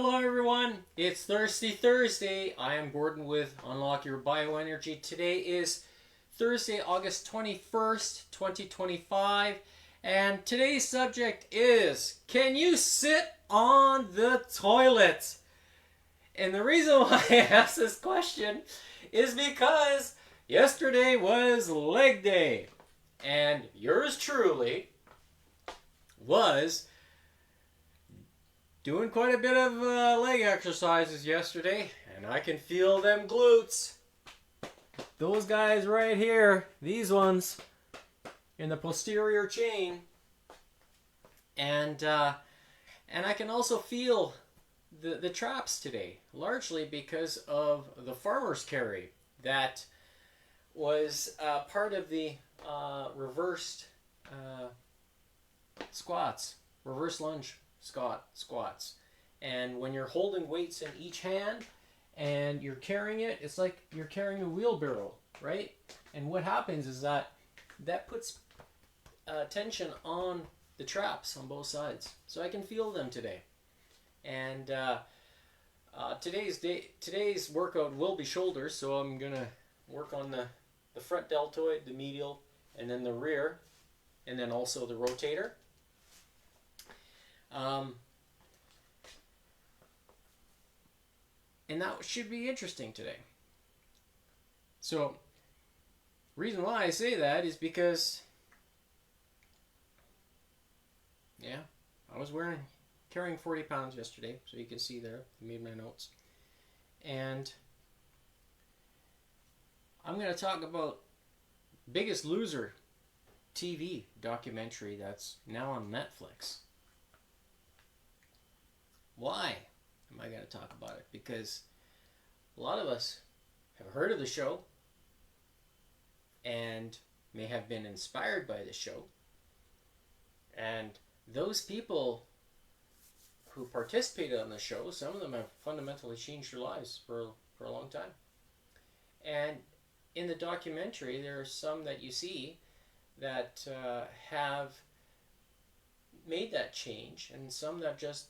Hello everyone, it's Thirsty Thursday. I am Gordon with Unlock Your Bioenergy. Today is Thursday, August 21st, 2025, and today's subject is, can you sit on the toilet? And the reason why I asked this question is because yesterday was leg day, and yours truly was doing quite a bit of leg exercises yesterday, and I can feel them glutes. Those guys right here, these ones in the posterior chain, and I can also feel the traps today, largely because of the farmer's carry that was part of the reversed squats, reverse lunge squats. And when you're holding weights in each hand and you're carrying it, it's like you're carrying a wheelbarrow, right? And what happens is that puts tension on the traps on both sides. So I can feel them today. And today's workout will be shoulders, so I'm gonna work on the front deltoid, the medial, and then the rear, and then also the rotator. And that should be interesting today. So, reason why I say that is because, I was carrying 40 pounds yesterday, so you can see there, I made my notes. And I'm going to talk about Biggest Loser TV documentary that's now on Netflix. Why am I going to talk about it? Because a lot of us have heard of the show and may have been inspired by the show. And those people who participated on the show, some of them have fundamentally changed their lives for a long time. And in the documentary, there are some that you see that have made that change, and some that just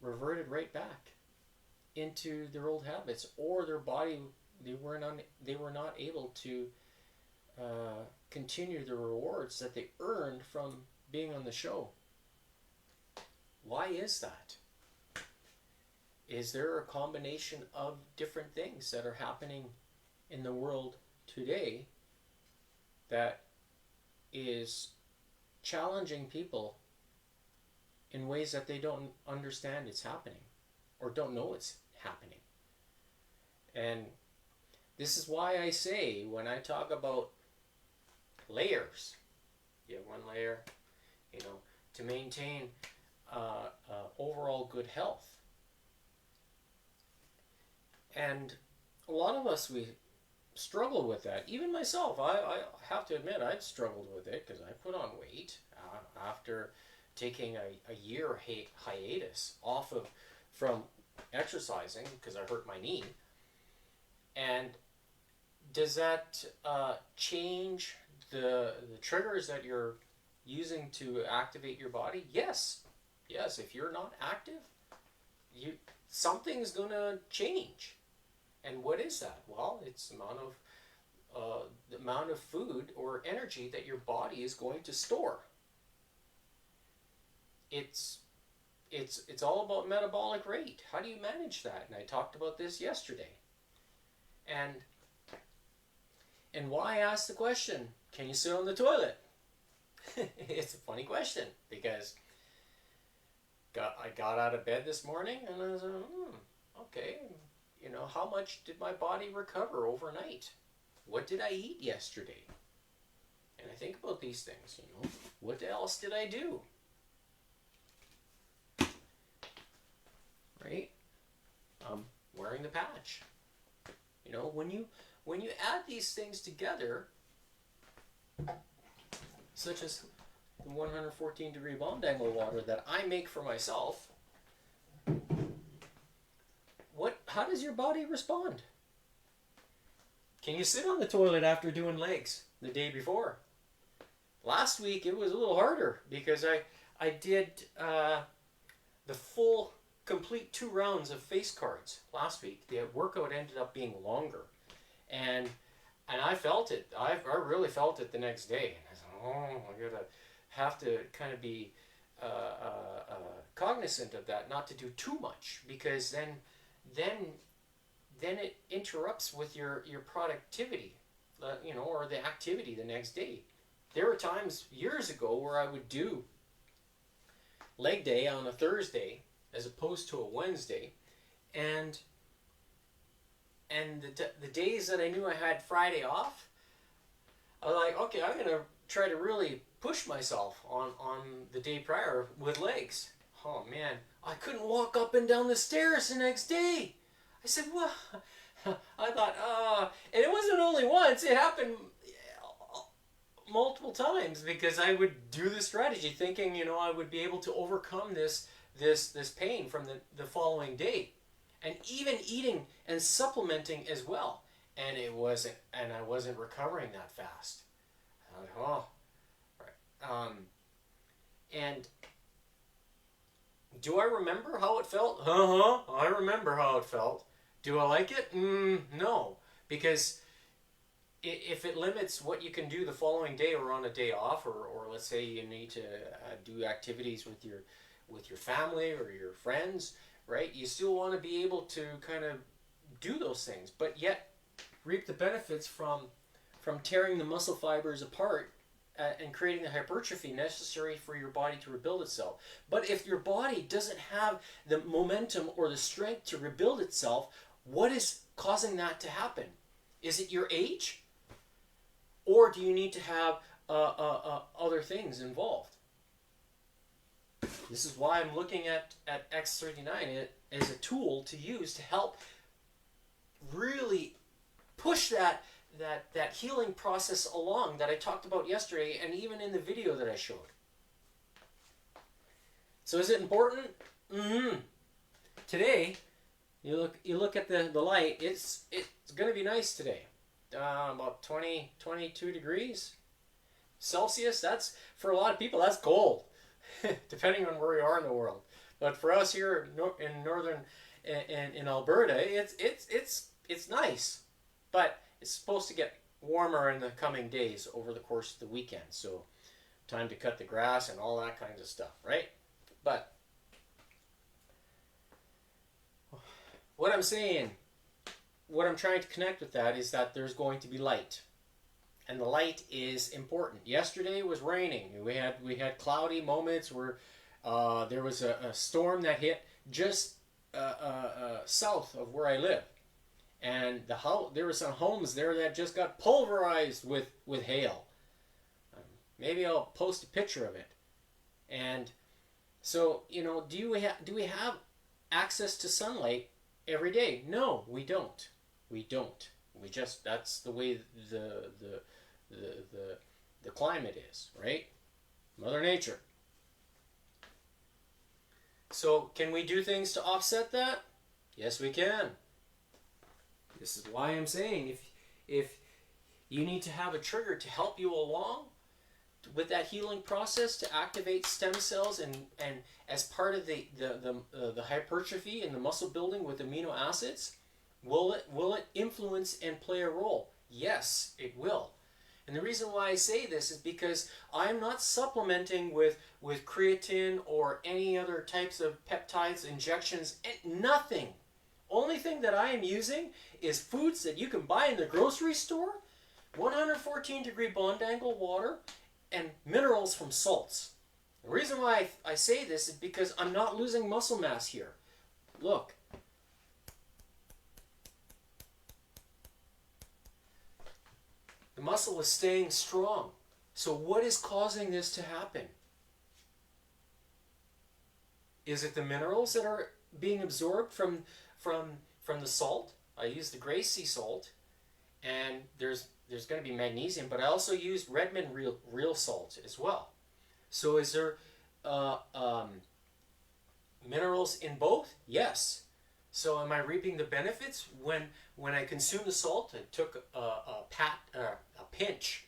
reverted right back into their old habits, or their body, they were not able to continue the rewards that they earned from being on the show. Why is that? Is there a combination of different things that are happening in the world today that is challenging people in ways that they don't understand it's happening or don't know it's happening? And this is why I say, when I talk about layers, you have one layer, to maintain overall good health. And a lot of us, we struggle with that. Even myself, I have to admit, I've struggled with it because I put on weight after taking a year hiatus from exercising because I hurt my knee. And does that change the triggers that you're using to activate your body? Yes. If you're not active, something's gonna change. And what is that? Well, it's the amount of food or energy that your body is going to store. It's all about metabolic rate. How do you manage that? And I talked about this yesterday. And why I asked the question, can you sit on the toilet? It's a funny question, because I got out of bed this morning and I was like, okay, how much did my body recover overnight? What did I eat yesterday? And I think about these things, what else did I do? Right? Wearing the patch. When you add these things together, such as the 114 degree bomb dangle water that I make for myself, how does your body respond? Can you sit on the toilet after doing legs the day before? Last week it was a little harder because I did the full complete 2 rounds of face cards last week. The workout ended up being longer, and I felt it. I really felt it the next day. And I said, oh, I gotta have to kind of be cognizant of that, not to do too much, because then it interrupts with your productivity, or the activity the next day. There were times years ago where I would do leg day on a Thursday as opposed to a Wednesday, and the days that I knew I had Friday off, I was like, okay, I'm gonna try to really push myself on the day prior with legs. Oh man, I couldn't walk up and down the stairs the next day. I said, what? I thought, and it wasn't only once, it happened multiple times, because I would do the strategy thinking, I would be able to overcome this pain from the following day. And even eating and supplementing as well. And I wasn't recovering that fast. I thought, right. And do I remember how it felt? I remember how it felt. Do I like it? No. Because if it limits what you can do the following day or on a day off, or let's say you need to do activities with your family or your friends, right? You still want to be able to kind of do those things, but yet reap the benefits from tearing the muscle fibers apart and creating the hypertrophy necessary for your body to rebuild itself. But if your body doesn't have the momentum or the strength to rebuild itself, what is causing that to happen? Is it your age? Or do you need to have other things involved? This is why I'm looking at X39 as a tool to use to help really push that healing process along that I talked about yesterday, and even in the video that I showed. So is it important? Today, you look at the light. It's going to be nice today. About 22 degrees Celsius. That's, for a lot of people, that's cold. Depending on where you are in the world, but for us here in northern in Alberta, it's nice, but it's supposed to get warmer in the coming days over the course of the weekend. So, time to cut the grass and all that kinds of stuff, right? But what I'm saying, what I'm trying to connect with that is that there's going to be light. And the light is important. Yesterday was raining. We had cloudy moments where there was a storm that hit just south of where I live, and there were some homes there that just got pulverized with hail. Maybe I'll post a picture of it. And so, do we have access to sunlight every day? No, we don't. We don't. We just, that's the way the climate is, right? Mother Nature. So can we do things to offset that? Yes, we can. This is why I'm saying if you need to have a trigger to help you along with that healing process, to activate stem cells and as part of the hypertrophy and the muscle building with amino acids, will it influence and play a role? Yes, it will. And the reason why I say this is because I'm not supplementing with creatine or any other types of peptides, injections, nothing. Only thing that I am using is foods that you can buy in the grocery store, 114 degree bond angle water, and minerals from salts. The reason why I say this is because I'm not losing muscle mass here. Look. The muscle is staying strong. So what is causing this to happen? Is it the minerals that are being absorbed from the salt? I use the gray sea salt, and there's going to be magnesium, but I also use Redmond real salt as well. So is there minerals in both? Yes. So am I reaping the benefits when I consume the salt? I took a pinch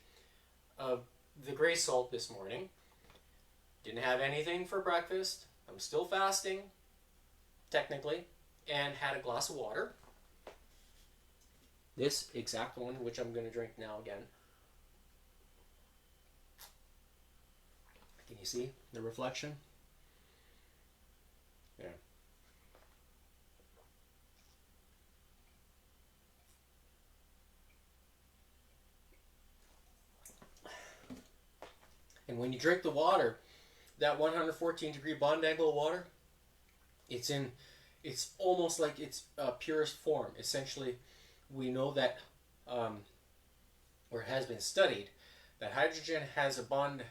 of the gray salt this morning. Didn't have anything for breakfast. I'm still fasting. technically, and had a glass of water. This exact one, which I'm going to drink now again. Can you see the reflection? Yeah. And when you drink the water, that 114 degree bond angle water, it's almost like its purest form. Essentially, we know that, or has been studied, that hydrogen has a bond,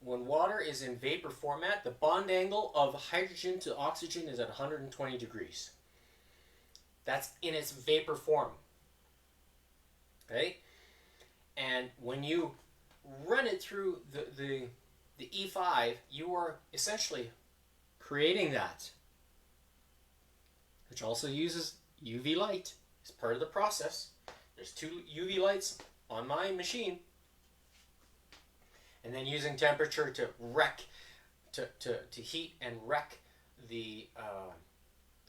when water is in vapor format, the bond angle of hydrogen to oxygen is at 120 degrees. That's in its vapor form. Okay? And when you run it through the E5, you are essentially creating that, which also uses UV light as part of the process. There's 2 UV lights on my machine, and then using temperature to wreck, to heat and wreck the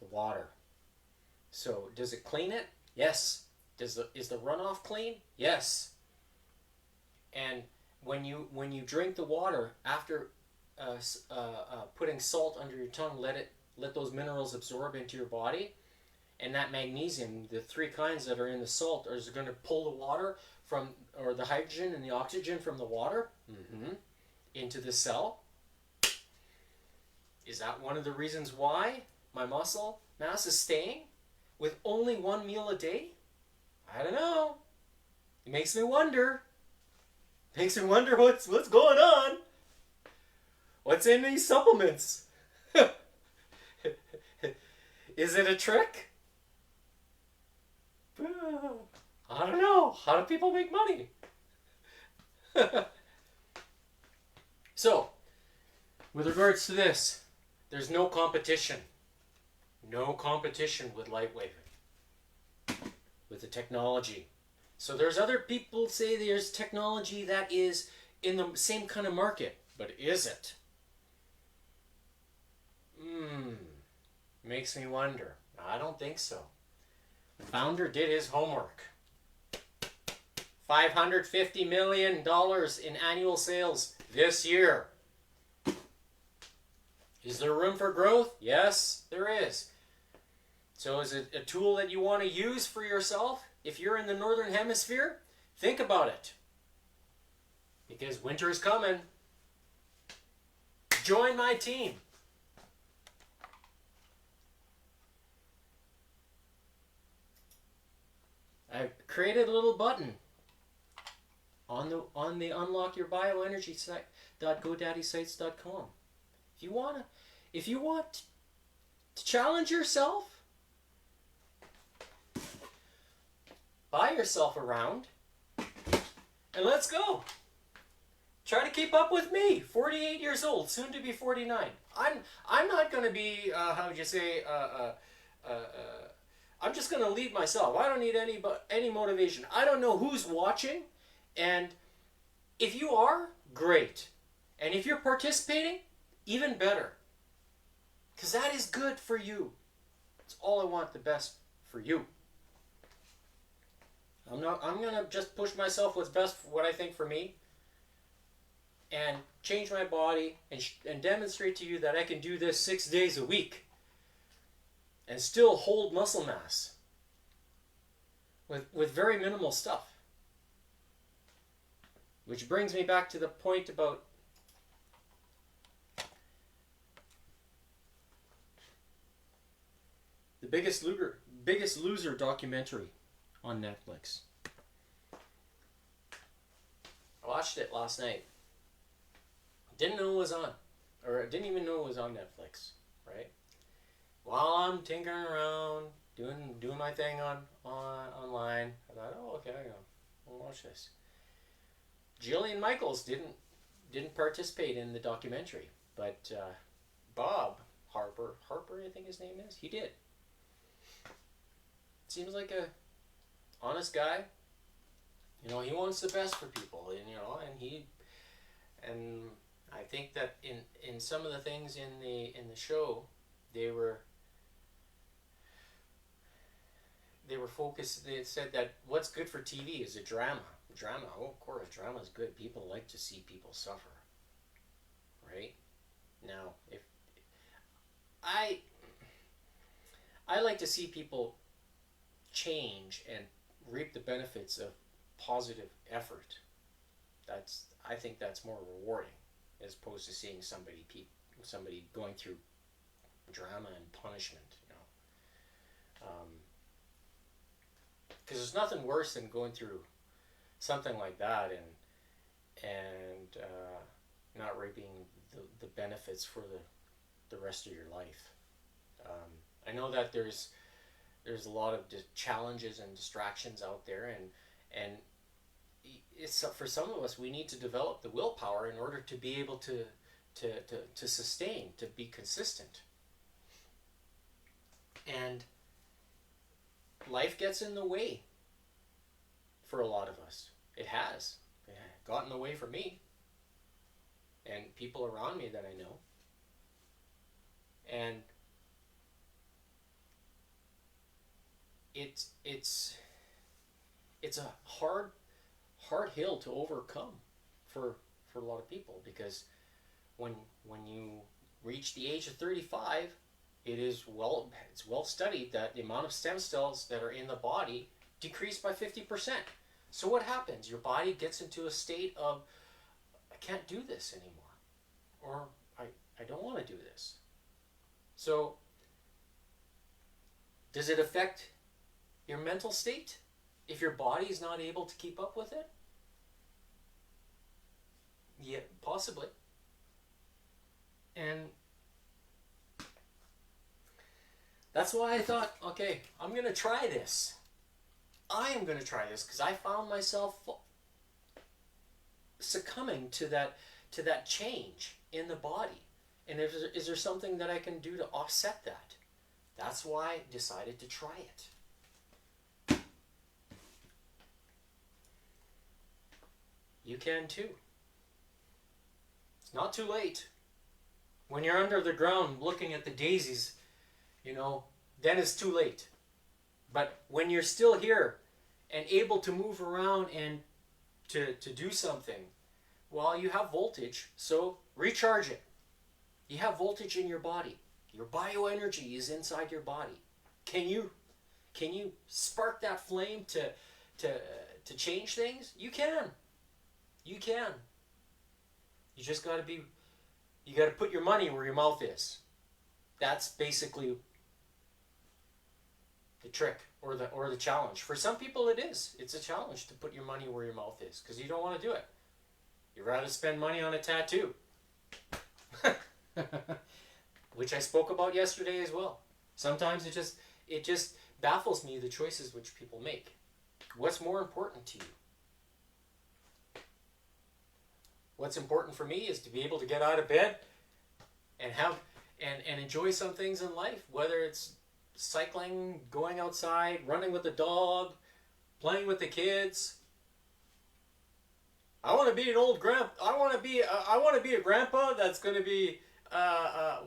water. So does it clean it? Yes. Is the runoff clean? Yes. And when you drink the water after putting salt under your tongue, let those minerals absorb into your body, and that magnesium, the 3 kinds that are in the salt, are going to pull the water from, or the hydrogen and the oxygen from the water into the cell. Is that one of the reasons why my muscle mass is staying with only 1 meal a day? I don't know. It makes me wonder. Makes me wonder what's going on. What's in these supplements? Is it a trick? I don't know. How do people make money? So, with regards to this, there's no competition. No competition with lightweighting, with the technology. So there's other people say there's technology that is in the same kind of market, but is it? Makes me wonder. I don't think so. The founder did his homework. $550 million in annual sales this year. Is there room for growth? Yes, there is. So is it a tool that you want to use for yourself? If you're in the northern hemisphere, think about it. Because winter is coming. Join my team. I created a little button on the Unlock Your Bioenergy site .godaddysite.com. If you want to challenge yourself, buy yourself around and let's go. Try to keep up with me, 48 years old, soon to be 49. I'm not going to be how would you say I'm just going to lead myself. I don't need any motivation. I don't know who's watching, and if you are, great. And if you're participating, even better. Because that is good for you. It's all I want the best for you. I'm going to just push myself what's best for what I think for me, and change my body and demonstrate to you that I can do this 6 days a week and still hold muscle mass with very minimal stuff. Which brings me back to the point about the Biggest Loser documentary on Netflix. I watched it last night. Didn't know it was on, or I didn't even know it was on Netflix, right? While I'm tinkering around, doing my thing online, I thought, oh, okay, I'll watch this. Jillian Michaels didn't participate in the documentary, but Bob Harper, I think his name is, he did. Seems like a honest guy. You know, he wants the best for people, and I think that in some of the things in the show, they were they were focused. They said that what's good for TV is a drama. Drama. Oh, of course, drama is good. People like to see people suffer, right? Now, if I I like to see people change and reap the benefits of positive effort. I think that's more rewarding as opposed to seeing somebody going through drama and punishment. Because there's nothing worse than going through something like that and not reaping the benefits for the rest of your life. I know that there's a lot of challenges and distractions out there, and it's for some of us, we need to develop the willpower in order to be able to sustain, to be consistent. And life gets in the way for a lot of us. It has. It got in the way for me and people around me that I know. And it's a hard hill to overcome for a lot of people, because when you reach the age of 35, it's well studied that the amount of stem cells that are in the body decrease by 50%. So what happens? Your body gets into a state of, I can't do this anymore, or I don't want to do this. So does it affect your mental state if your body is not able to keep up with it? Yeah, possibly. And that's why I thought, okay, I'm going to try this. I am going to try this because I found myself succumbing to that change in the body. And is there something that I can do to offset that? That's why I decided to try it. You can too. It's not too late. When you're under the ground looking at the daisies, then it's too late. But when you're still here and able to move around and to do something, well, you have voltage, so recharge it. You have voltage in your body. Your bioenergy is inside your body. Can you spark that flame to change things? You can. You can. You just got to put your money where your mouth is. That's basically the trick or the challenge. For some people it is. It's a challenge to put your money where your mouth is because you don't want to do it. You'd rather spend money on a tattoo. Which I spoke about yesterday as well. Sometimes it just baffles me, the choices which people make. What's more important to you? What's important for me is to be able to get out of bed and and enjoy some things in life, whether it's cycling, going outside, running with the dog, playing with the kids. I want to be an old grandpa. I want to be a grandpa that's going to be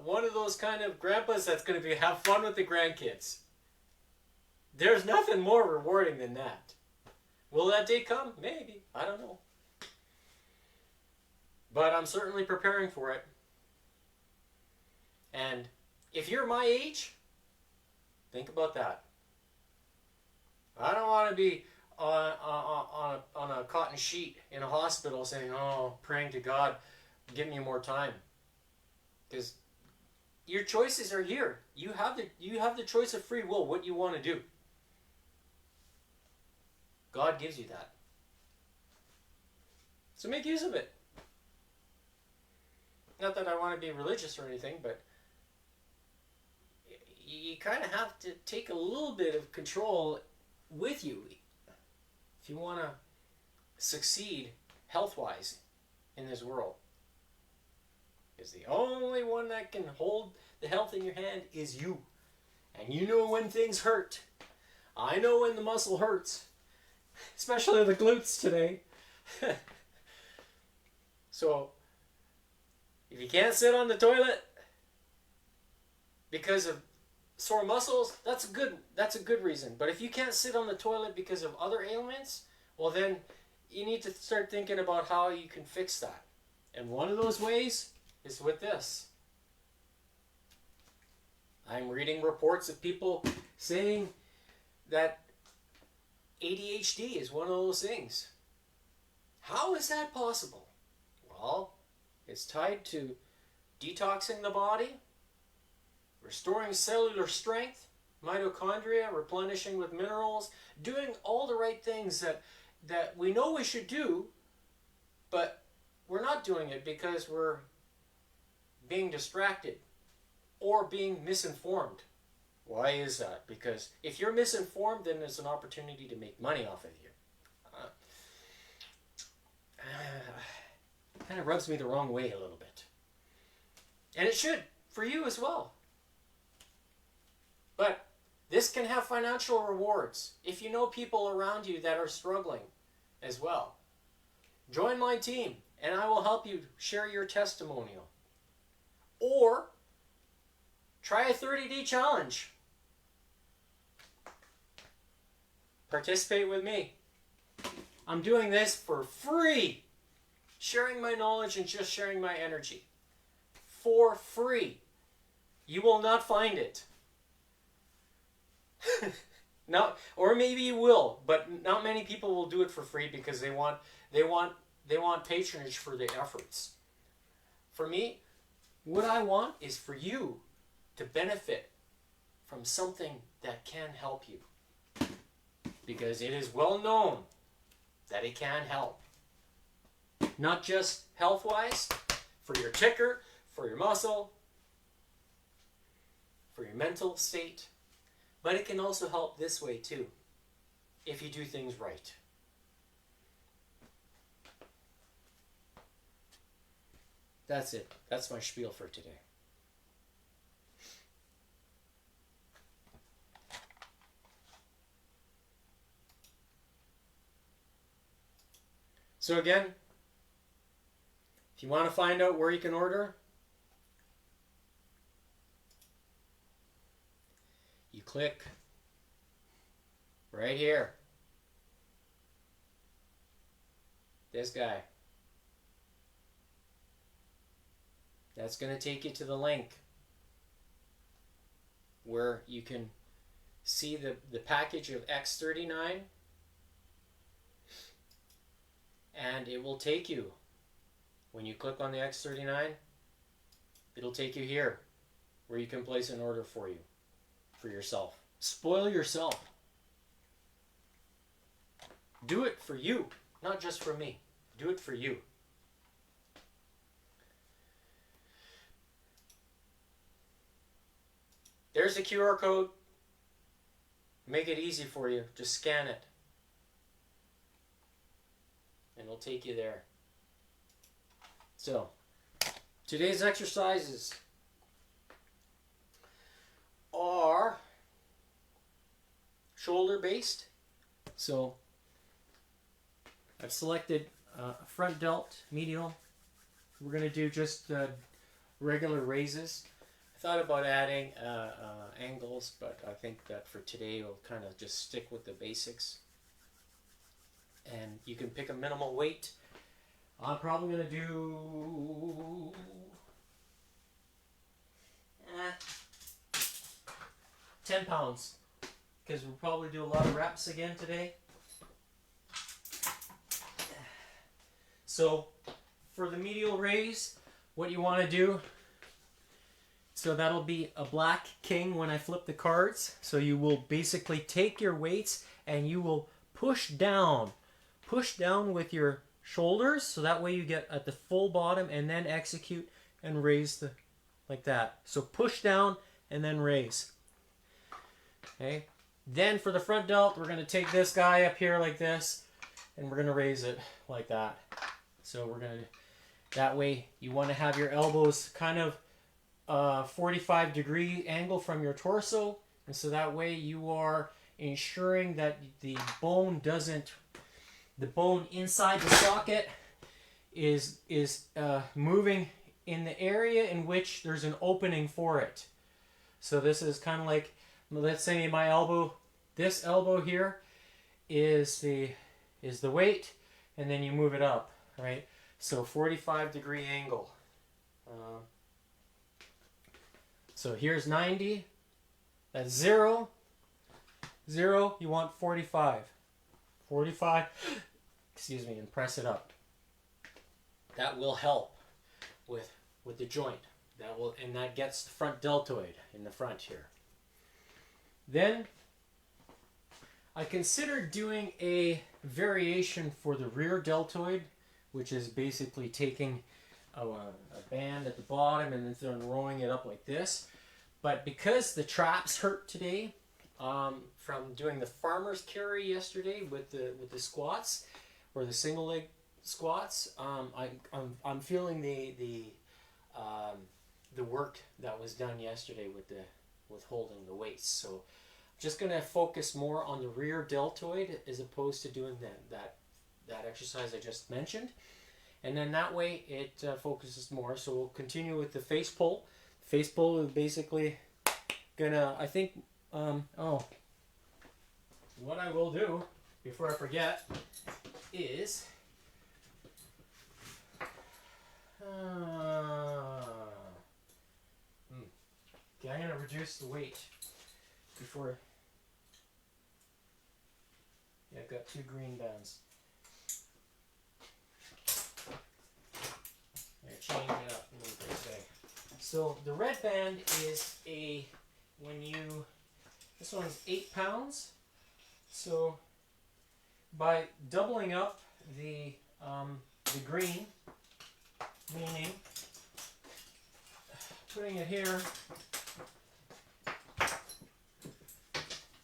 one of those kind of grandpas that's going to have fun with the grandkids. There's nothing more rewarding than that. Will that day come? Maybe. I don't know. But I'm certainly preparing for it. And if you're my age, think about that. I don't want to be on a cotton sheet in a hospital saying, oh, praying to God, give me more time. Because your choices are here. You have the choice of free will, what you want to do. God gives you that. So make use of it. Not that I want to be religious or anything, but you kind of have to take a little bit of control with you if you want to succeed health-wise in this world. Because the only one that can hold the health in your hand is you. And you know when things hurt. I know when the muscle hurts. Especially the glutes today. So, if you can't sit on the toilet because of sore muscles, that's a good reason. But if you can't sit on the toilet because of other ailments, well then you need to start thinking about how you can fix that. And one of those ways is with this. I'm reading reports of people saying that ADHD is one of those things. How is that possible? Well, it's tied to detoxing the body, restoring cellular strength, mitochondria, replenishing with minerals, doing all the right things that we know we should do, but we're not doing it because we're being distracted or being misinformed. Why is that? Because if you're misinformed, then there's an opportunity to make money off of you. Kind of rubs me the wrong way a little bit. And it should, for you as well. But this can have financial rewards if you know people around you that are struggling as well. Join my team and I will help you share your testimonial. Or try a 30-day challenge. Participate with me. I'm doing this for free. Sharing my knowledge and just sharing my energy. For free. You will not find it. No, or maybe you will, but not many people will do it for free because they want patronage for their efforts. For me, what I want is for you to benefit from something that can help you. Because it is well known that it can help. Not just health-wise, for your ticker, for your muscle, for your mental state, but it can also help this way too, if you do things right. That's it. That's my spiel for today. So again, if you want to find out where you can order, you click right here. This guy. That's going to take you to the link where you can see the package of X39, and it will take you, when you click on the X39, it'll take you here where you can place an order for yourself. Spoil yourself. Do it for you, not just for me. Do it for you. There's a QR code. Make it easy for you. Just scan it. And it'll take you there. So, today's exercises are shoulder based. So, I've selected front delt, medial. We're going to do just regular raises. I thought about adding angles, but I think that for today we'll kind of just stick with the basics. And you can pick a minimal weight. I'm probably going to do 10 pounds because we'll probably do a lot of reps again today. So for the medial raise, what you want to do, so that'll be a black king when I flip the cards. So you will basically take your weights and you will push down with your shoulders, so that way you get at the full bottom and then execute and raise like that. So push down and then raise. Okay. Then for the front delt, we're going to take this guy up here like this and we're going to raise it like that. So we're going to, that way you want to have your elbows kind of 45-degree angle from your torso, and so that way you are ensuring that the bone inside the socket is moving in the area in which there's an opening for it. So this is kind of like, let's say my elbow, this elbow here is the weight, and then you move it up, right? So 45-degree angle. So here's 90. That's 0. 0, you want 45. 45, excuse me, and press it up. That will help with the joint. And that gets the front deltoid in the front here. Then I considered doing a variation for the rear deltoid, which is basically taking a band at the bottom and then rolling it up like this. But because the traps hurt today, from doing the farmer's carry yesterday with the squats or the single leg squats, I'm feeling the work that was done yesterday with holding the weights. So I'm just going to focus more on the rear deltoid as opposed to doing that exercise I just mentioned, and then that way it focuses more. So we'll continue with the face pull. Face pull is basically gonna, I think, what I will do before I forget is okay, I'm gonna reduce the weight before. Yeah, I've got 2 green bands. I'm gonna change it up a little bit today. So the red band is this one's 8 pounds. So by doubling up the green, meaning putting it here,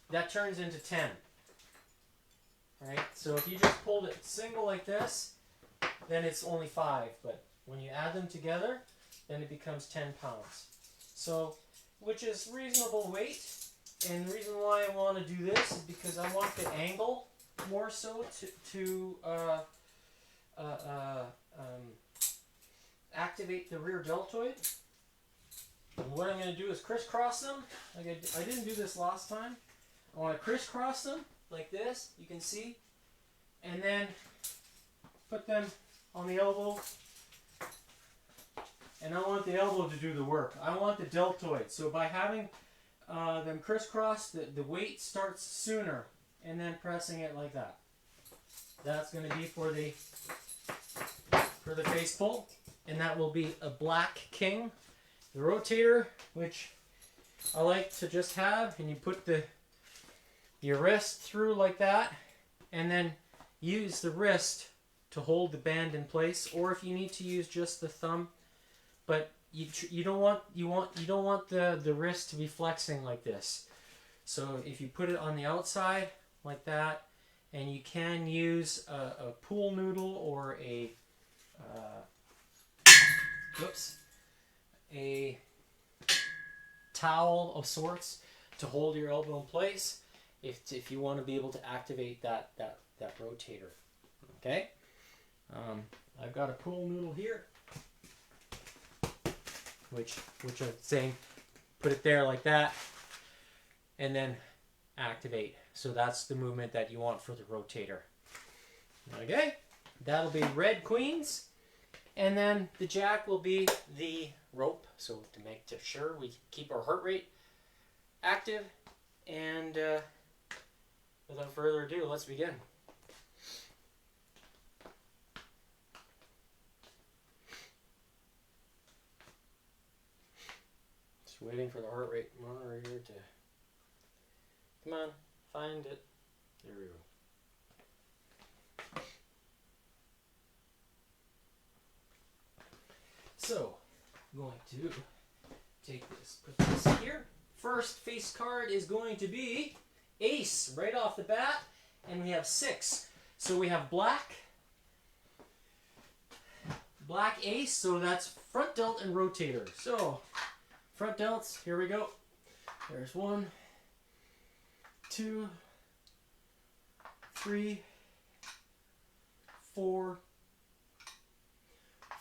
that turns into 10. Right? So if you just pulled it single like this, then it's only 5. But when you add them together, then it becomes 10 pounds. So, which is reasonable weight. And the reason why I want to do this is because I want the angle more so to activate the rear deltoid. And what I'm going to do is crisscross them. Like I didn't do this last time. I want to crisscross them like this, you can see, and then put them on the elbow. And I want the elbow to do the work. I want the deltoid. So by having them crisscross, the weight starts sooner, and then pressing it like that. That's going to be for the face pull, and that will be a Black King. The rotator, which I like to just have, and you put your wrist through like that, and then use the wrist to hold the band in place, or if you need to use just the thumb, but you don't want the wrist to be flexing like this. So if you put it on the outside like that, and you can use a pool noodle or a towel of sorts to hold your elbow in place if you want to be able to activate that rotator. Okay, I've got a pool noodle here, which I'm saying put it there like that, and then activate. So that's the movement that you want for the rotator. Okay, that'll be red queens, and then the jack will be the rope. So to make sure we keep our heart rate active, and without further ado, let's begin. Just waiting for the heart rate monitor here to come on, find it. There we go. So, I'm going to take this, put this here. First face card is going to be Ace right off the bat, and we have 6. So we have black Ace, so that's front delt and rotator. So front delts, here we go. There's 1, 2, 3, 4,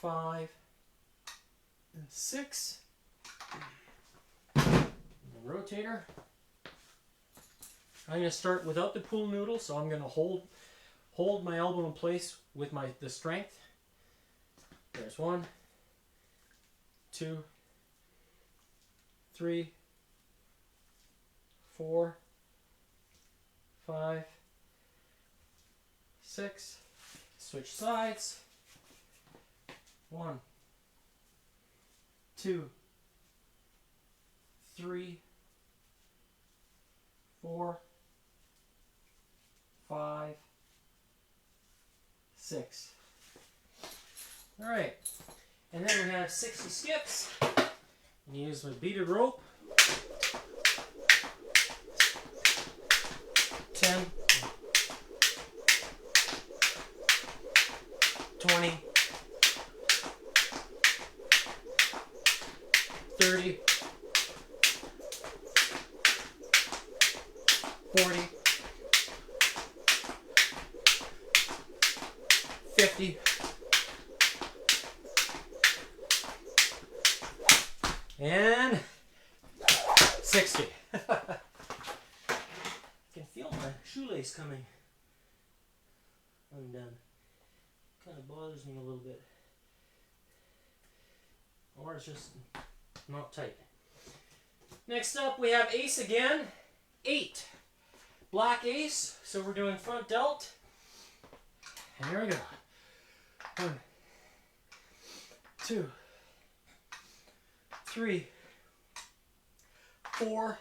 5, and 6. rotator. I'm going to start without the pool noodle, so I'm going to hold my elbow in place with the strength. There's 1, 2, 3, 4, 5, 6. Switch sides. 1, 2, 3, 4, 5, 6. All right, and then we have 60 skips. You use my beaded rope. 10, 20, 30, 40, 50, and 60. I can feel my shoelace coming undone. Kind of bothers me a little bit. Or it's just not tight. Next up we have ace again. 8. Black ace. So we're doing front delt. And here we go. 1, 2, 3, 4,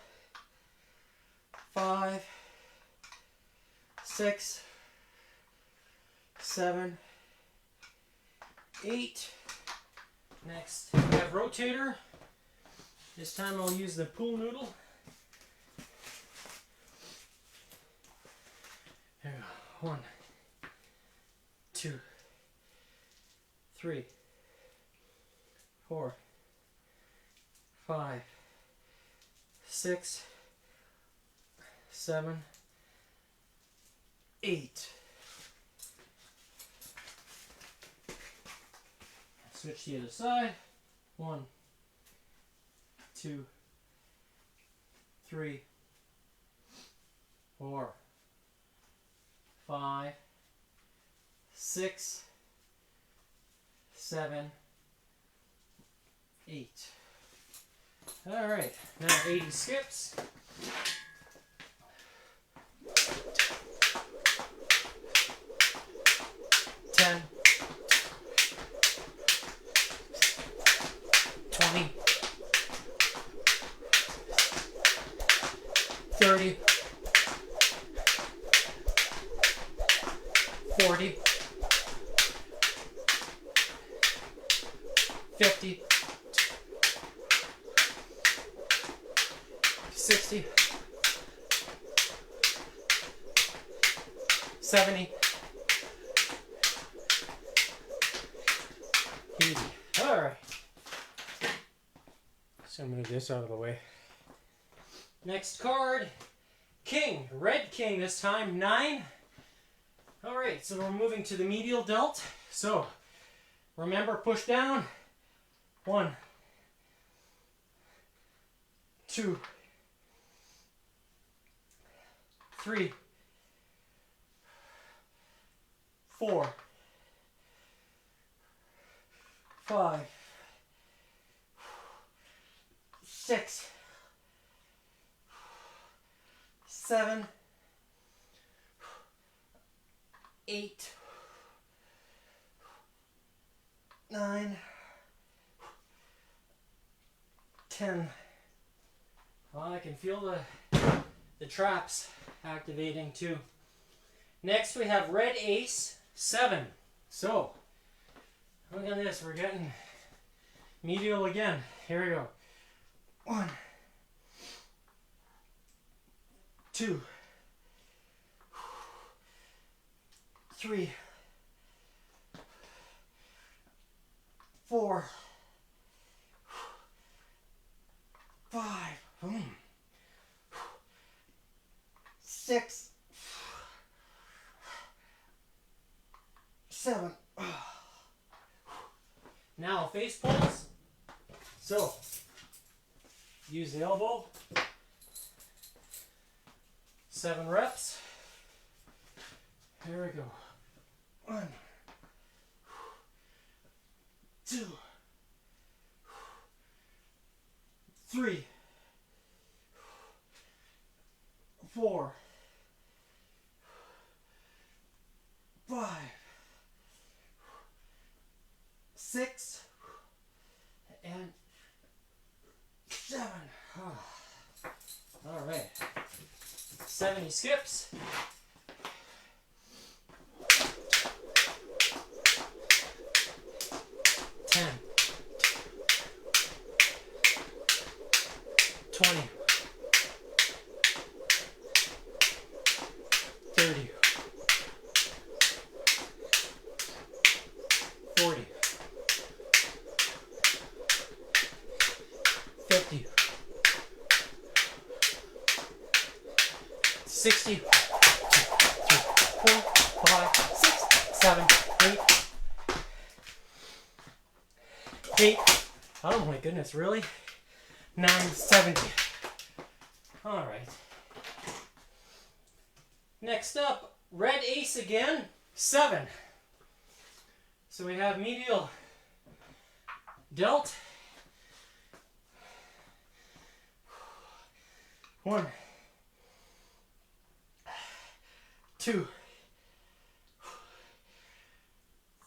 5, 6, 7, 8. Next, we have rotator. This time I'll use the pool noodle. There we go. 1, 2, 3, 4, 5, 6, 7, 8. Switch to the other side. 1, 2, 3, 4, 5, 6, 7, 8. All right, now 80 skips. 10, 20, 30, 40, 50, 60, 70, 80. All right. So I'm going to move this out of the way. Next card, king, red king this time, 9. All right, so we're moving to the medial delt. So remember, push down. 1, 2, 3, 4, 5, 6, 7, 8, 9, 10. Well, I can feel the traps activating too. Next we have red ace, 7. So look at this, we're getting medial again. Here we go. 1, 2, 3, 4, 5, boom, 6, 7. Now face pulls. So use the elbow 7 reps. Here we go. 1, 2, 3, 4, 5, 6, and 7. All right. 70 skips. 10, 20, 30, 40, 50, 60, 2, 3, 4, 5, 6, 7, 8. Oh my goodness, really? 970. All right. Next up, red ace again, 7. So we have medial delt. 1, 2,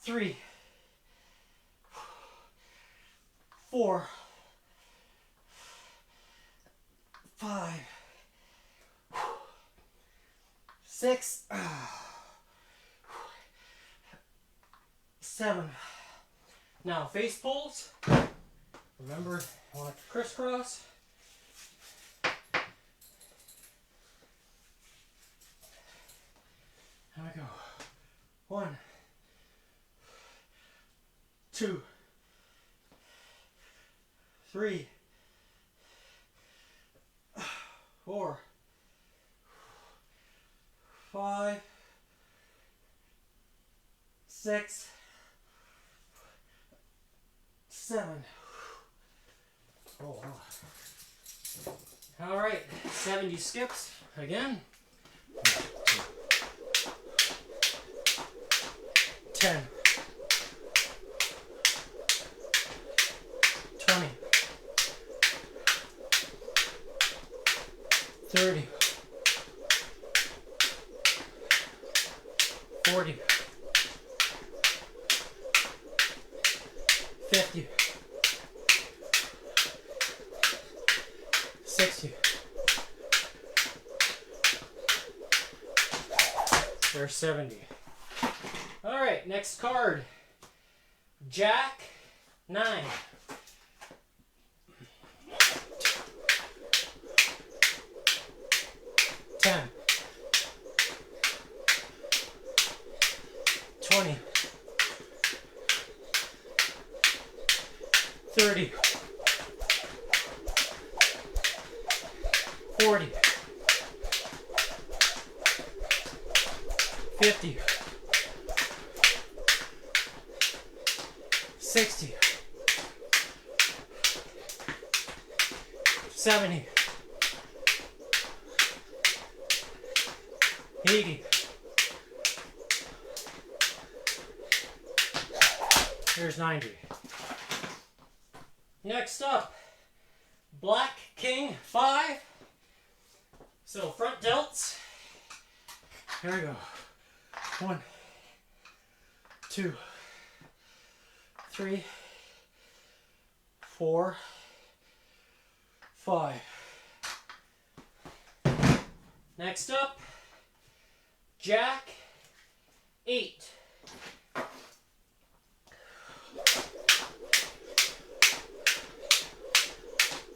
3, 4, 5, 6, 7. Now face pulls. Remember, I want to crisscross. Here we go. 1, 2, 3, 4, 5, 6, 7. Oh wow. All right, 70 skips again. 10, 20, 30, 40, 50, 60. There's 70. All right, next card. Jack 9. 10, 20, 30, 40, 50, 60, 70, 80. Here's 90. Next up, Black King 5. So front delts. Here we go. 1, 2, 3, 4, 5. Next up, Jack 8.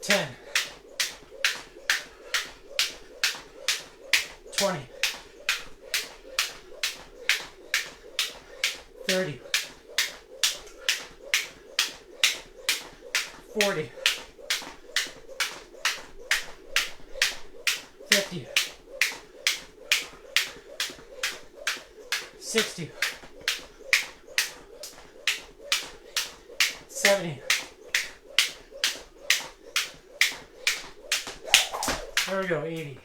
10, 20, 30, 40, 50, 60, 70. There we go, 80.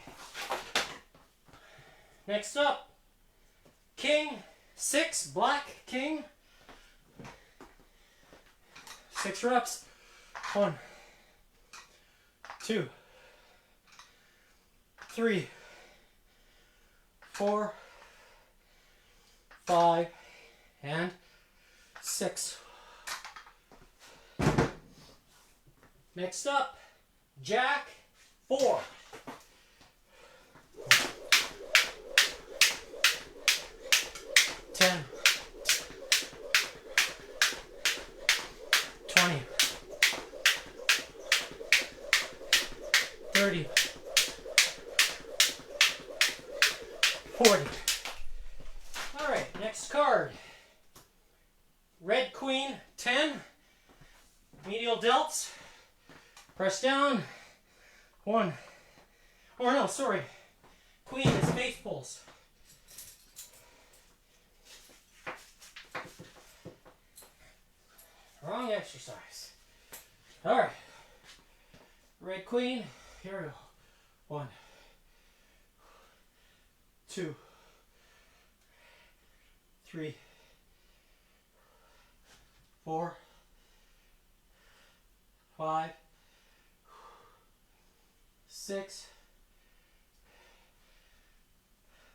Next up, king, 6, black, king. 6 reps. 1, 2, 3, 4, 5, and 6. Next up, jack, 4. 10, 20, 30, 40. All right, next card. Red queen, 10. Medial delts. Press down. 1. Or no, sorry. Queen is face pulls. Wrong exercise. All right. Red queen. Here we go. 1, 2, 3, 4, 5, 6,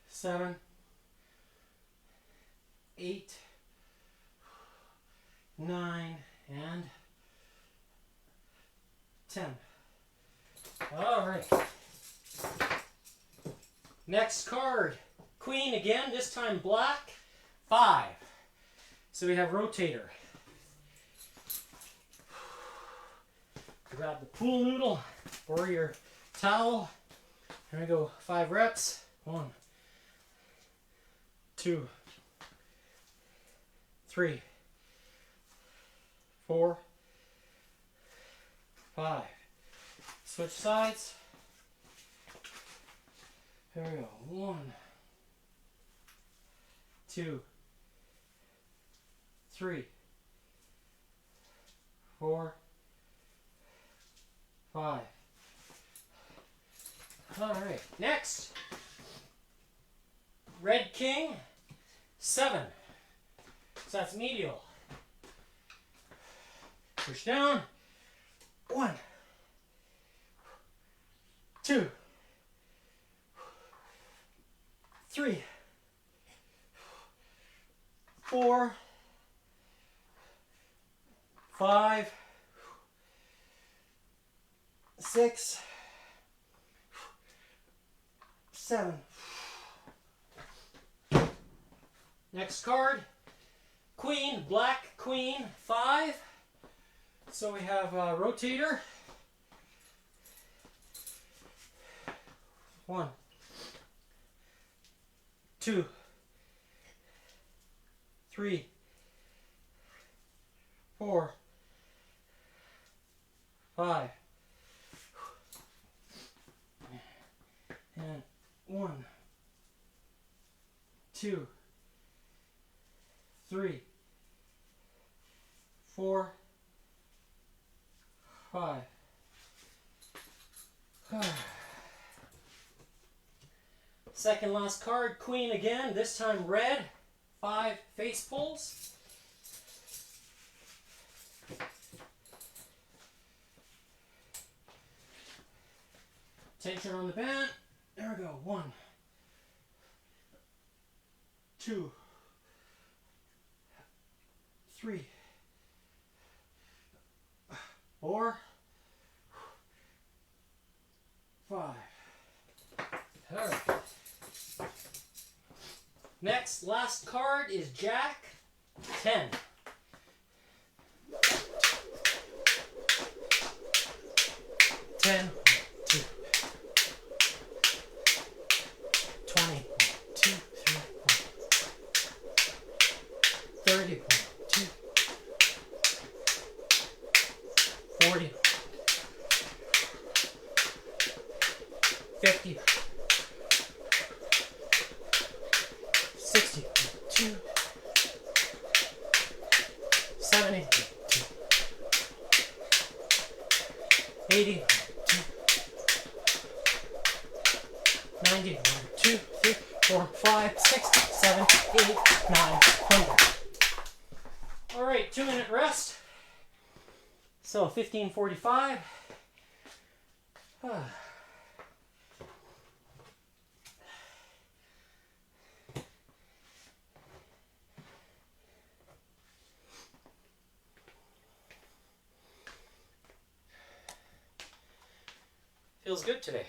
7, 8, 9, and 10. All right. Next card. Queen again, this time black. 5. So we have rotator. Grab the pool noodle or your towel. Here we go. 5 reps. 1, 2, 3, 4, 5. Switch sides. Here we go. 1, 2, 3, 4, 5. All right. Next, red king, 7. So that's medial. Push down. 1, 2, 3, 4, 5, 6, 7. Next card, queen, black queen, 5. So we have a rotator. 1, 2, 3, 4, 5. And 1, 2, 3, 4, 5. Second last card, queen again, this time red. 5 face pulls. Tension on the band. There we go. 1, 2, 3, 4, 5. All right. Next, last card is jack, 10. Ten, 2, 20, 2, 3, 30, 2, 40, 50, 60, 2, 70, 2, 80, 2, 90, 1, 2, 3, 4, 5, 6, 7, 8, 9, 10. All right, 2-minute rest. So 15:45. Feels good today.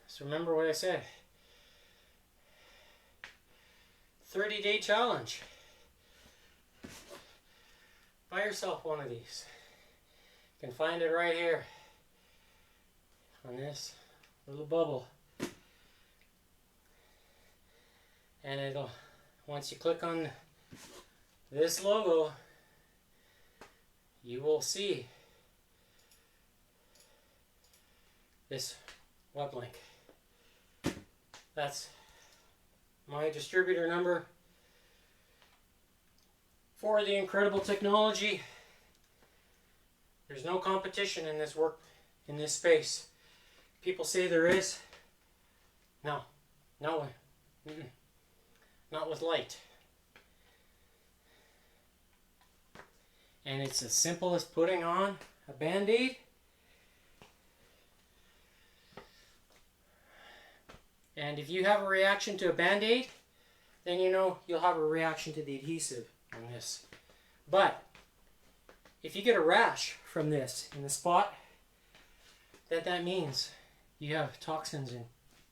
So remember what I said. 30-day challenge. Buy yourself one of these. You can find it right here on this little bubble. And it'll, once you click on this logo, you will see this web link. That's my distributor number for the incredible technology. There's no competition in this work, in this space. People say there is. No, no one. Not with light. And it's as simple as putting on a Band-Aid. And if you have a reaction to a Band-Aid, then you know you'll have a reaction to the adhesive on this. But if you get a rash from this in the spot, that means you have toxins in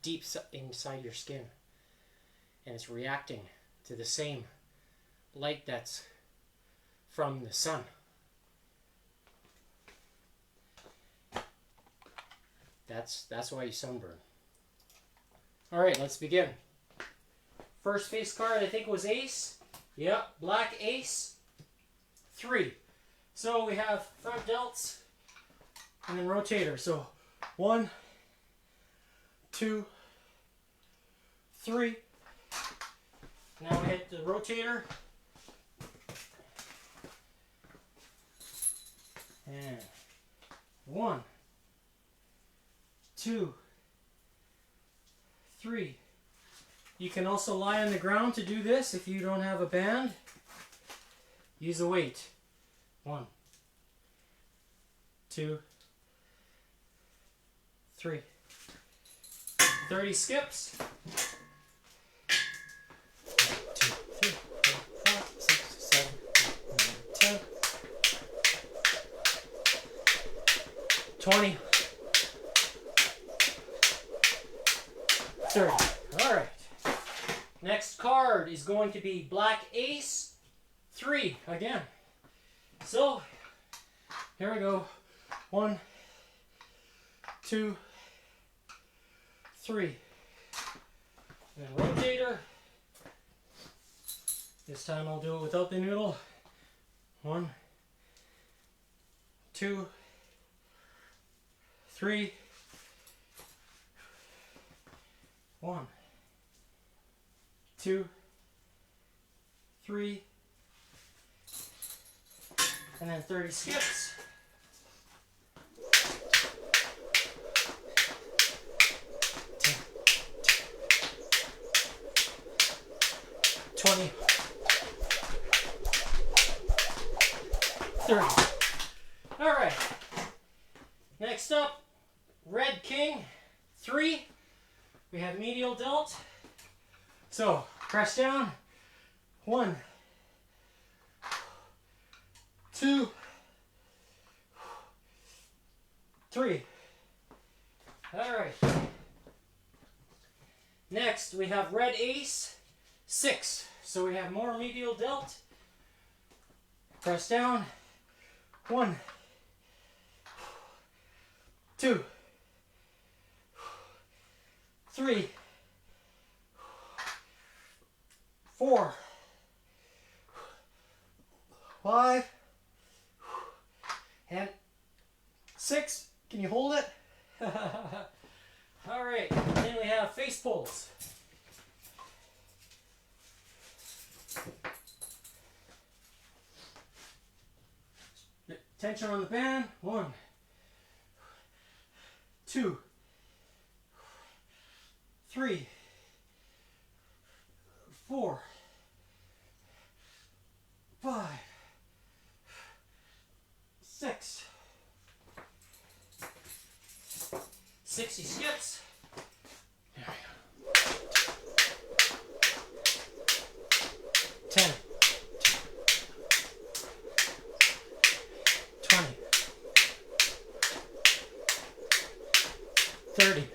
deep inside your skin. And it's reacting to the same light that's from the sun. That's why you sunburn. All right, let's begin. First face card, I think, was ace. Yep, black ace. 3. So we have front delts and then rotator. So 1, 2, 3. Now we hit the rotator. And 1, 2, 3. You can also lie on the ground to do this if you don't have a band. Use a weight. 1, 2, 3. 30 skips. 2, 3, 4, 5, 6, 7, 8, 9, 10. 20. 30. All right. Next card is going to be black ace 3 again. So here we go. 1, 2, 3. And then rotator. This time I'll do it without the noodle. 1, 2, 3. 1, 2, 3, and then 30 skips. 10, 20, 30. All right. Next up, red king 3. We have medial delt. So press down. 1, 2, 3. All right. Next we have red ace 6. So we have more medial delt. Press down. 1, 2, 3, 4, 5, and 6. Can you hold it? All right, then we have face pulls. Tension on the band. 1, 2, 3, 4, 5, 6. 60 skips. There we go. 10, 20, 30,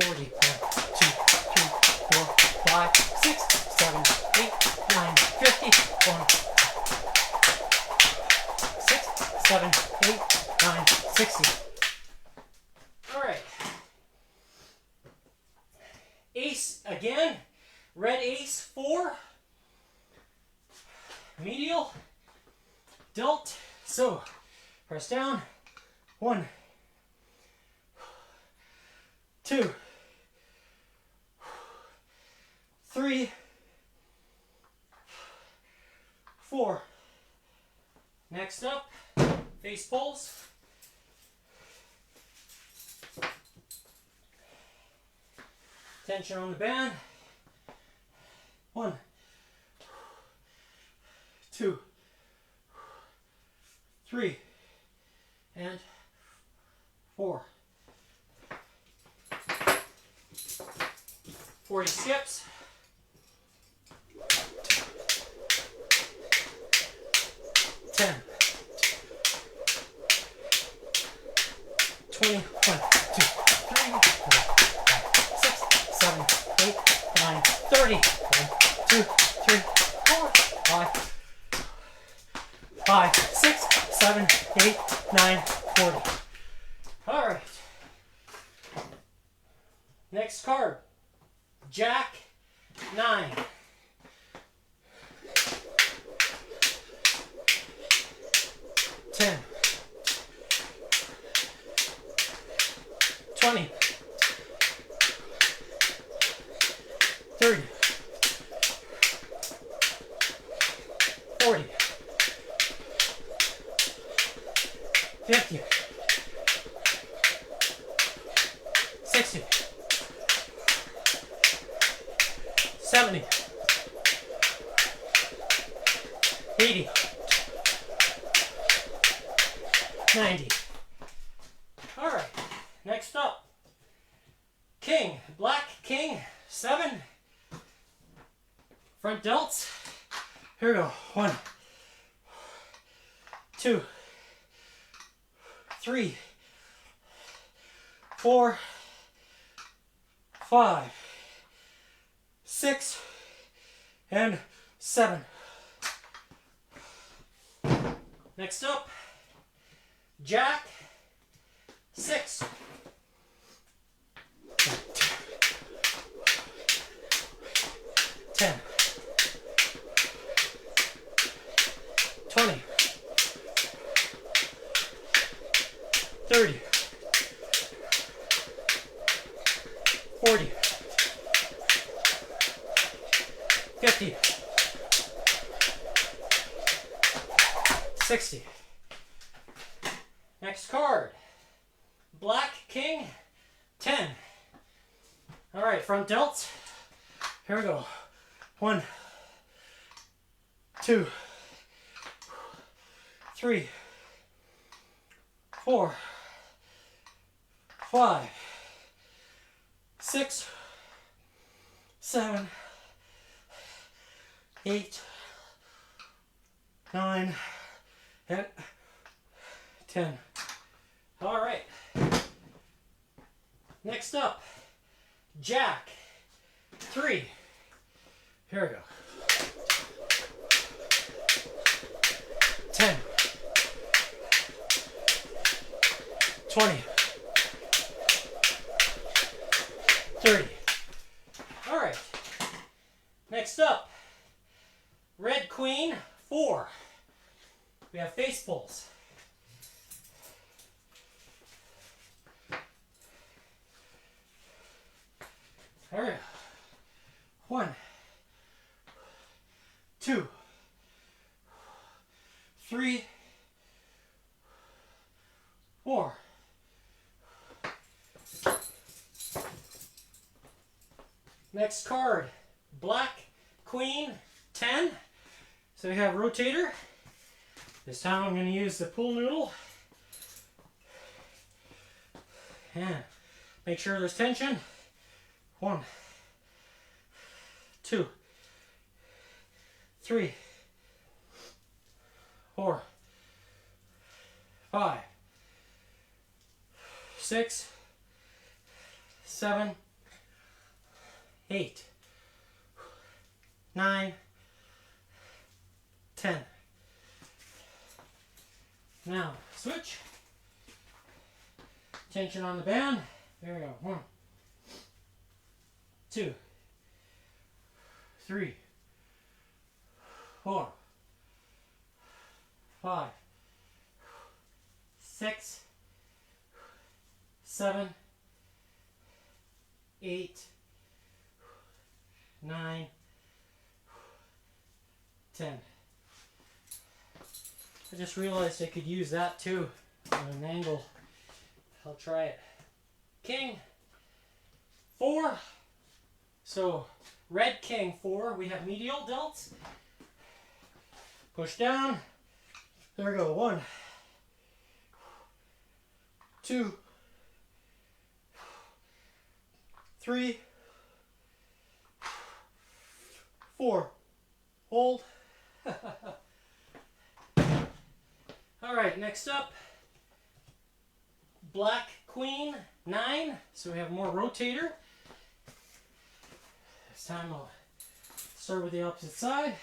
40, 1, 2, 3, 4, 5, 6, 7, 8, 9, 50, 1, 6, 7, 8, 9, 60. All right. Ace again. Red ace 4. Medial. Dealt. So, press down. 1, 2, 3, 4. Next up, face pulls. Tension on the band. 1, 2, 3, and 4. 40 skips. 10, 20, 1, 2, 3, 4, 5, 6, 7, 8, 9, 30. 1, 2, 3, 4, 5, 5, 6, 7, 8, 9, 40. All right. Next card. Jack 9. $10, $20, $30, $40, $50, $60, $70, $80, $90. All right, next up, King, Black King 7, front delts. Here we go. 1, 2, 3, 4, 5, 6, and 7. Next up, Jack 6. 10, 20, 30, 40, 50, 60. Next card, Black King 10. All right, front delts. Here we go. 1, 2, 3, 4, 5, 6, 7, 8, 9, and 10. All right. Next up, Jack 3. Here we go. 10, 20, 30. All right. Next up, Red Queen 4. We have face pulls. There we go. 1, 2, Next card, Black Queen 10. So we have rotator. This time I'm going to use the pool noodle. And make sure there's tension. 1, 2, 3, 4, 5, 6, 7, 8, 9, 10. Now switch. Tension on the band. There we go. 1, 2, 3, 4, 5, 6, 7, 8, 9, 10. I just realized I could use that too on an angle. I'll try it. King 4. So red king 4. We have medial delts. Push down. There we go. 1, 2, 3, 4. Hold. All right, next up, Black Queen 9. So we have more rotator. This time I'll start with the opposite side.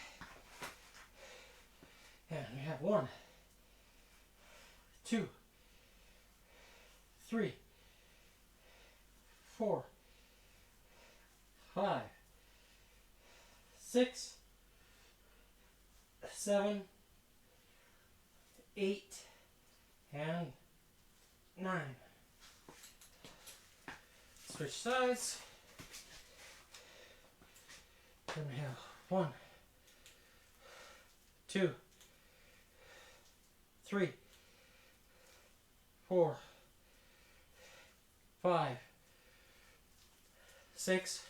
And we have 1, 2, 3, 4, 5, 6, 7, 8, and 9. Switch sides. Then we have 1, 2, 3, 4, 5, 6,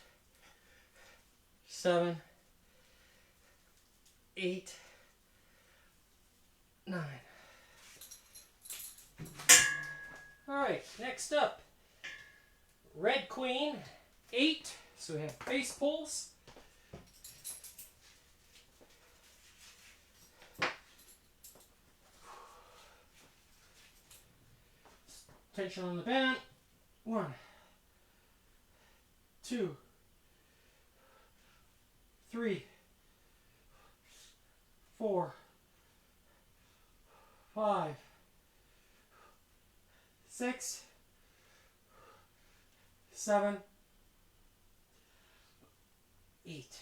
7, 8, 9. All right, next up, Red Queen 8. So we have face pulls. Tension on the band. 1, 2, 3, 4, 5, 6, 7, 8.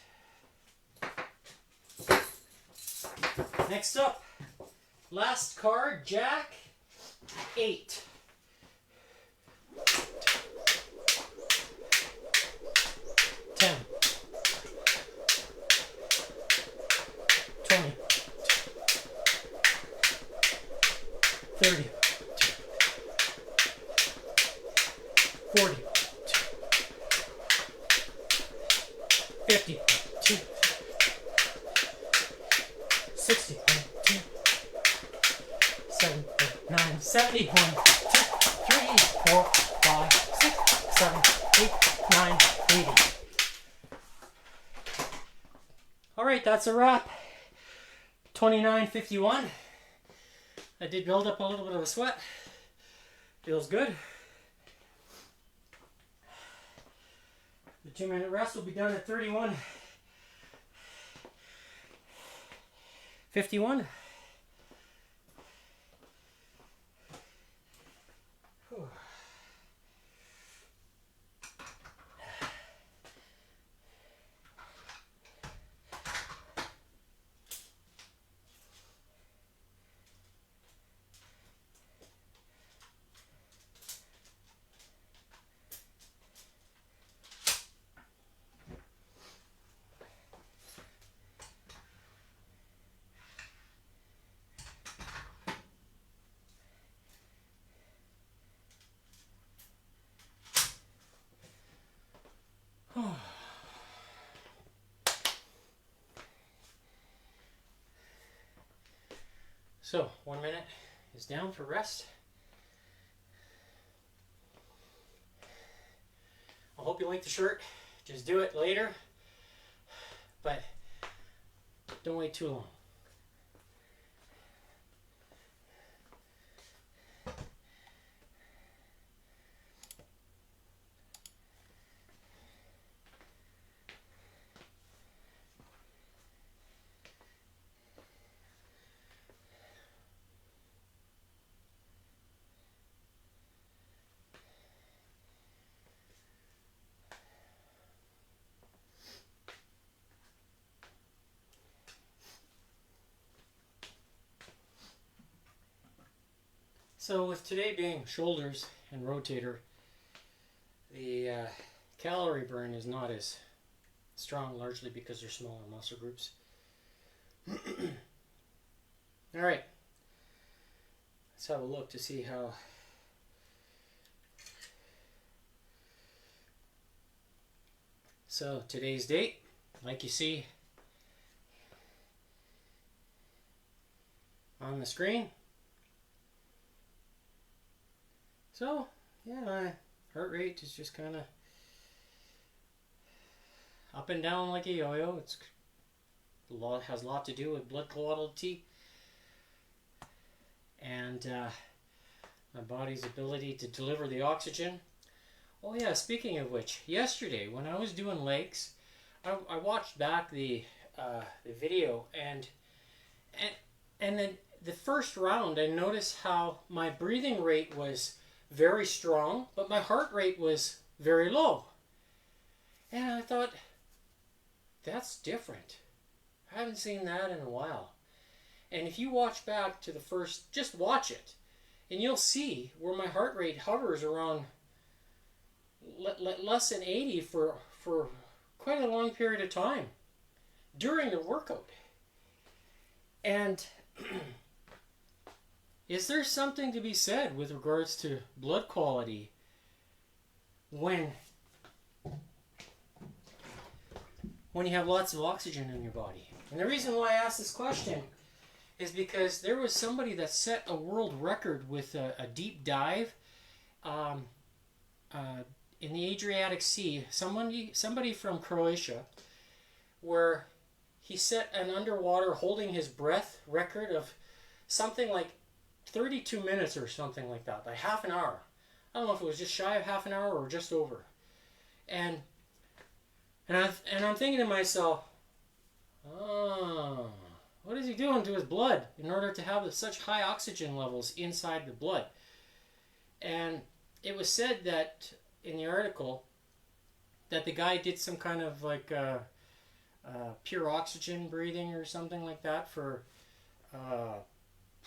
Next up, last card, Jack 8. 10, 20, 30, 40, 50, 60, 7, 8, 9, 70, 1, 2, 3, 4, 5, 6, 7, 8, 9, 80. Alright, that's a wrap. 29:51. I did build up a little bit of a sweat. Feels good. The 2-minute rest will be done at 31:51. So 1 minute is down for rest. I hope you like the shirt. Just do it later, but don't wait too long. So with today being shoulders and rotator, the calorie burn is not as strong, largely because they're smaller muscle groups. All right, let's have a look to see how so today's date, like you see on the screen. So, yeah, my heart rate is just kind of up and down like a yo-yo. Has a lot to do with blood quality and my body's ability to deliver the oxygen. Oh yeah, speaking of which, yesterday when I was doing legs, I watched back the video and then the first round I noticed how my breathing rate was very strong, but my heart rate was very low. And I thought, that's different. I haven't seen that in a while. And if you watch back to the first, just watch it, and you'll see where my heart rate hovers around less than 80 for quite a long period of time during the workout. And is there something to be said with regards to blood quality when you have lots of oxygen in your body? And the reason why I asked this question is because there was somebody that set a world record with a deep dive in the Adriatic Sea. Somebody from Croatia, where he set an underwater holding his breath record of something like 32 minutes or something like that, like half an hour. I don't know if it was just shy of half an hour or just over. And I'm thinking to myself, oh, what is he doing to his blood in order to have such high oxygen levels inside the blood? And it was said that in the article that the guy did some kind of like pure oxygen breathing or something like that for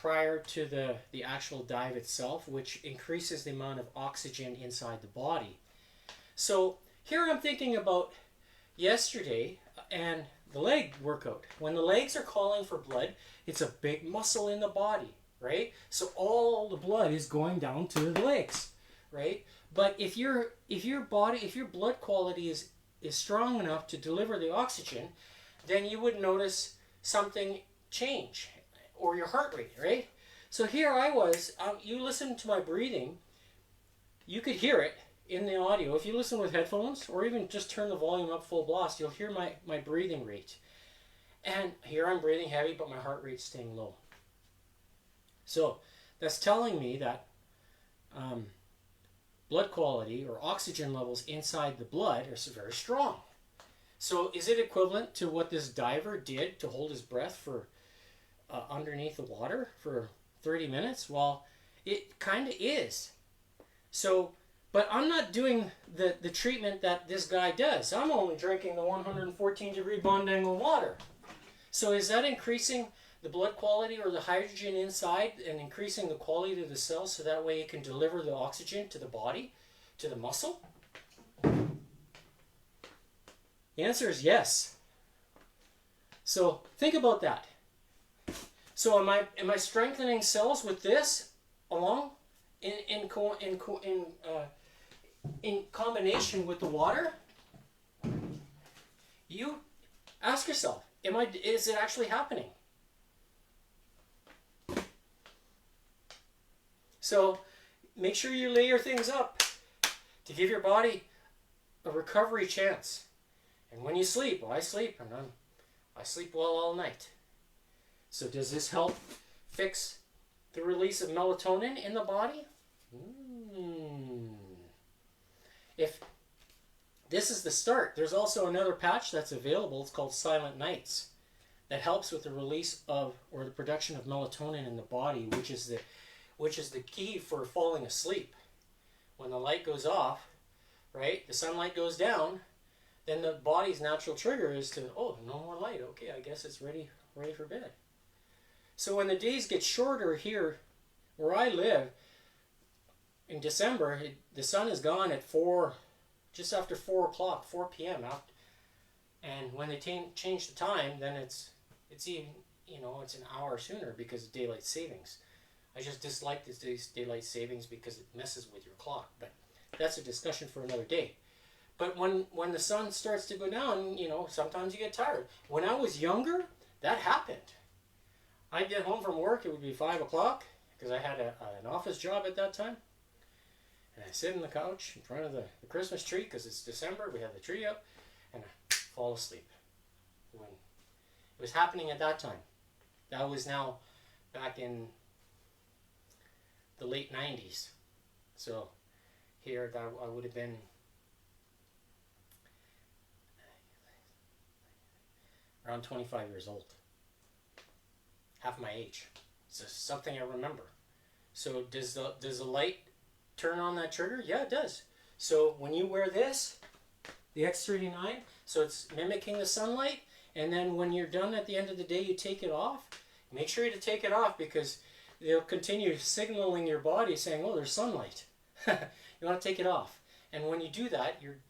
prior to the actual dive itself, which increases the amount of oxygen inside the body. So here I'm thinking about yesterday and the leg workout. When the legs are calling for blood, it's a big muscle in the body, right? So all the blood is going down to the legs, right? But if your blood quality is strong enough to deliver the oxygen, then you would notice something change, or your heart rate, right? So here I was, you listen to my breathing, you could hear it in the audio. If you listen with headphones, or even just turn the volume up full blast, you'll hear my breathing rate. And here I'm breathing heavy, but my heart rate's staying low. So that's telling me that blood quality or oxygen levels inside the blood are very strong. So is it equivalent to what this diver did to hold his breath for underneath the water for 30 minutes? Well, it kind of is. So, but I'm not doing the treatment that this guy does. I'm only drinking the 114 degree bond angle water. So is that increasing the blood quality or the hydrogen inside and increasing the quality of the cells so that way it can deliver the oxygen to the body, to the muscle? The answer is yes. So think about that. So am I strengthening cells with this along in combination with the water? You ask yourself, is it actually happening? So make sure you layer things up to give your body a recovery chance. And when you sleep, well, I sleep, and I sleep well all night. So does this help fix the release of melatonin in the body? If this is the start, there's also another patch that's available. It's called Silent Nights, that helps with the release of, or the production of, melatonin in the body, which is the key for falling asleep. When the light goes off, right, the sunlight goes down, then the body's natural trigger is to, oh, no more light. Okay, I guess it's ready for bed. So when the days get shorter here, where I live, in December, the sun is gone at just after 4 o'clock, 4 p.m. And when they change the time, then it's even, it's an hour sooner because of daylight savings. I just dislike this daylight savings because it messes with your clock. But that's a discussion for another day. But when the sun starts to go down, sometimes you get tired. When I was younger, that happened. I'd get home from work, it would be 5 o'clock, because I had an office job at that time. And I sit on the couch in front of the Christmas tree, because it's December, we have the tree up, and I fall asleep. When it was happening at that time. That was now back in the late 90s. So here I would have been around 25 years old. Half my age. It's just something I remember. So does the light turn on that trigger? Yeah, it does. So when you wear this, the X39, so it's mimicking the sunlight, and then when you're done at the end of the day, you take it off. Make sure to take it off, because they'll continue signaling your body saying, oh, there's sunlight. You want to take it off. And when you do that, you're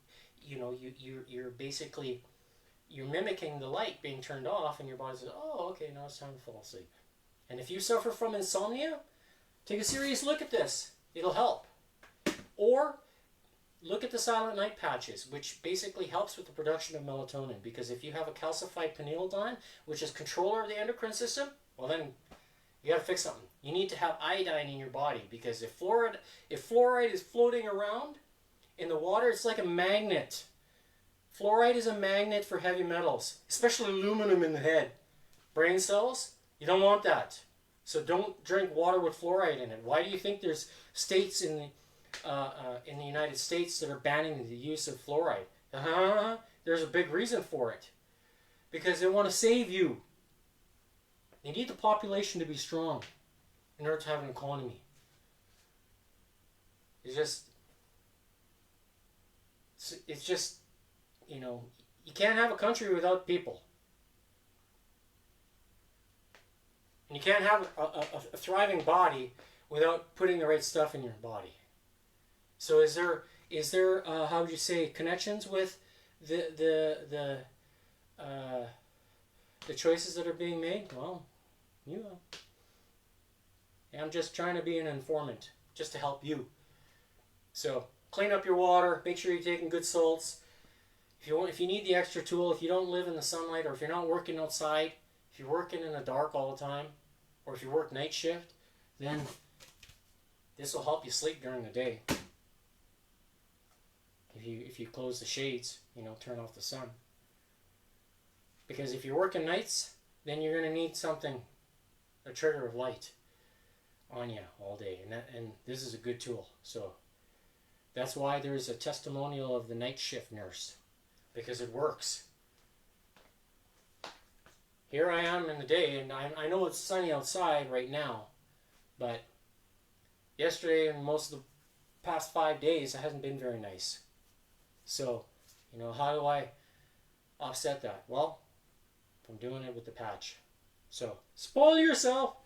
basically, you're mimicking the light being turned off, and your body says, oh, okay, now it's time to fall asleep. And if you suffer from insomnia, take a serious look at this. It'll help. Or look at the Silent Night patches, which basically helps with the production of melatonin, because if you have a calcified pineal gland, which is controller of the endocrine system, well then you got to fix something. You need to have iodine in your body, because if fluoride is floating around in the water, it's like a magnet. Fluoride is a magnet for heavy metals, especially aluminum in the head. Brain cells, you don't want that. So don't drink water with fluoride in it. Why do you think there's states in the United States that are banning the use of fluoride? There's a big reason for it. Because they want to save you. They need the population to be strong in order to have an economy. It's just, you can't have a country without people. And you can't have a thriving body without putting the right stuff in your body. So is there how would you say, connections with the choices that are being made? Well, I'm just trying to be an informant, just to help you. So clean up your water. Make sure you're taking good salts. If you need the extra tool, if you don't live in the sunlight, or if you're not working outside, if you're working in the dark all the time, or if you work night shift, then this will help you sleep during the day. If you close the shades, turn off the sun. Because if you're working nights, then you're going to need something, a trigger of light on you all day. And this is a good tool. So that's why there's a testimonial of the night shift nurse, because it works. Here I am in the day, and I know it's sunny outside right now, but yesterday and most of the past 5 days, it hasn't been very nice. So, how do I offset that? Well, I'm doing it with the patch. So, spoil yourself.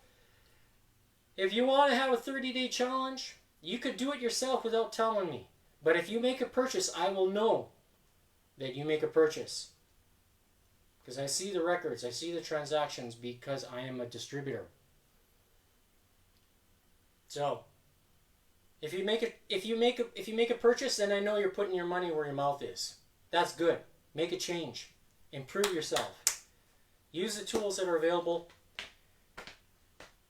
If you want to have a 30-day challenge, you could do it yourself without telling me. But if you make a purchase, I will know that you make a purchase. Because I see the records, I see the transactions, because I am a distributor. So, if you make a purchase, then I know you're putting your money where your mouth is. That's good. Make a change. Improve yourself. Use the tools that are available,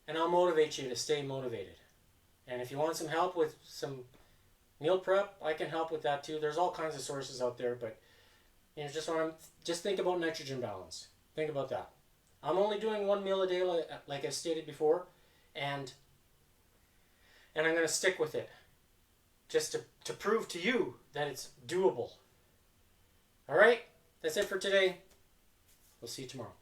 and I'll motivate you to stay motivated. And if you want some help with some meal prep, I can help with that too. There's all kinds of sources out there, but just think about nitrogen balance. Think about that. I'm only doing 1 meal a day, like I stated before, and I'm going to stick with it, just to prove to you that it's doable. All right, that's it for today. We'll see you tomorrow.